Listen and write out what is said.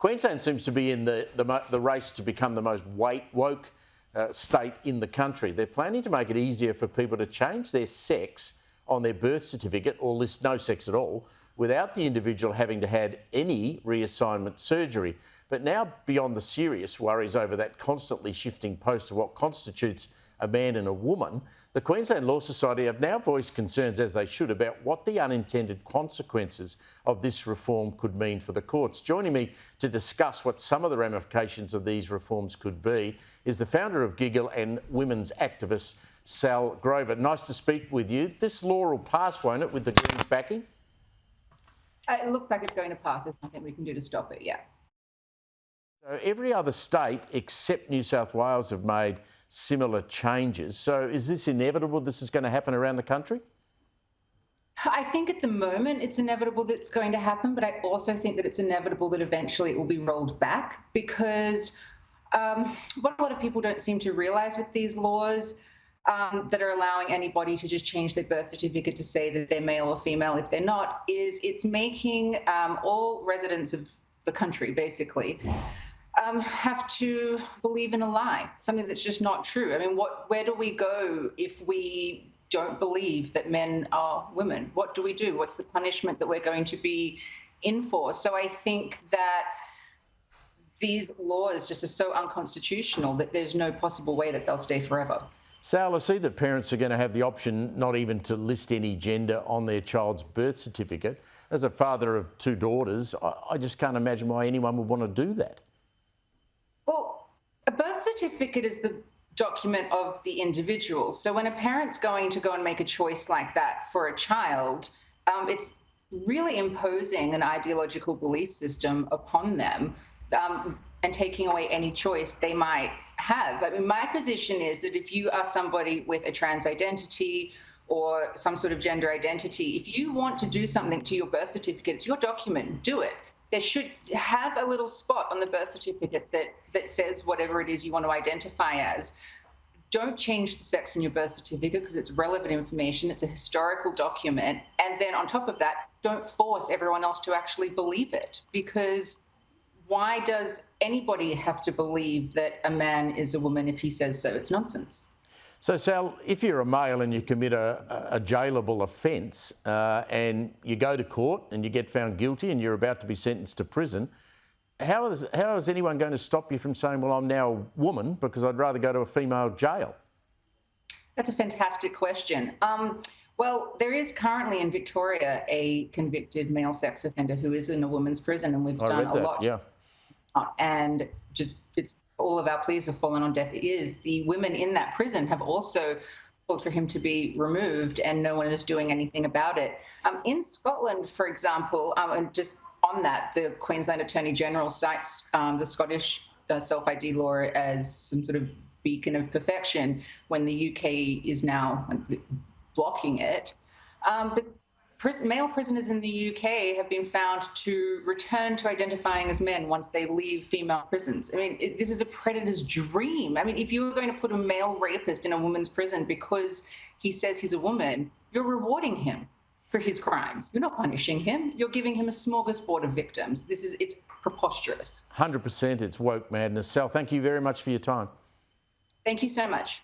Queensland seems to be in the race to become the most woke state in the country. They're planning to make it easier for people to change their sex on their birth certificate or list no sex at all without the individual having to have any reassignment surgery. But now, beyond the serious worries over that constantly shifting post of what constitutes a man and a woman, the Queensland Law Society have now voiced concerns, as they should, about what the unintended consequences of this reform could mean for the courts. Joining me to discuss what some of the ramifications of these reforms could be is the founder of Giggle and women's activist Sall Grover. Nice to speak with you. This law will pass, won't it, with the Greens backing? It looks like it's going to pass. There's nothing we can do to stop it, yeah. So every other state except New South Wales have made similar changes. So is this inevitable this is going to happen around the country? I think at the moment it's inevitable that it's going to happen, but I also think that it's inevitable that eventually it will be rolled back because what a lot of people don't seem to realise with these laws that are allowing anybody to just change their birth certificate to say that they're male or female if they're not, is it's making all residents of the country basically have to believe in a lie, something that's just not true. I mean, where do we go if we don't believe that men are women? What do we do? What's the punishment that we're going to be in for? So I think that these laws just are so unconstitutional that there's no possible way that they'll stay forever. Sal, I see that parents are going to have the option not even to list any gender on their child's birth certificate. As a father of two daughters, I just can't imagine why anyone would want to do that. Well, a birth certificate is the document of the individual. So when a parent's going to go and make a choice like that for a child, it's really imposing an ideological belief system upon them and taking away any choice they might have. I mean, my position is that if you are somebody with a trans identity or some sort of gender identity, if you want to do something to your birth certificate, it's your document, do it. There should have a little spot on the birth certificate that says whatever it is you want to identify as. Don't change the sex in your birth certificate because it's relevant information. It's a historical document. And then on top of that, don't force everyone else to actually believe it, because why does anybody have to believe that a man is a woman if he says so? It's nonsense. So, Sal, if you're a male and you commit a jailable offence and you go to court and you get found guilty and you're about to be sentenced to prison, how is anyone going to stop you from saying, well, I'm now a woman because I'd rather go to a female jail? That's a fantastic question. Well, there is currently in Victoria a convicted male sex offender who is in a women's prison, and we've done a lot. Yeah. And just all of our pleas have fallen on deaf ears. The women in that prison have also called for him to be removed, and no one is doing anything about it. In Scotland, for example, and just on that, the Queensland Attorney General cites the Scottish self-ID law as some sort of beacon of perfection when the UK is now blocking it. But male prisoners in the UK have been found to return to identifying as men once they leave female prisons. I mean, this is a predator's dream. I mean, if you were going to put a male rapist in a woman's prison because he says he's a woman, you're rewarding him for his crimes. You're not punishing him. You're giving him a smorgasbord of victims. It's preposterous. 100% it's woke madness. Sal, thank you very much for your time. Thank you so much.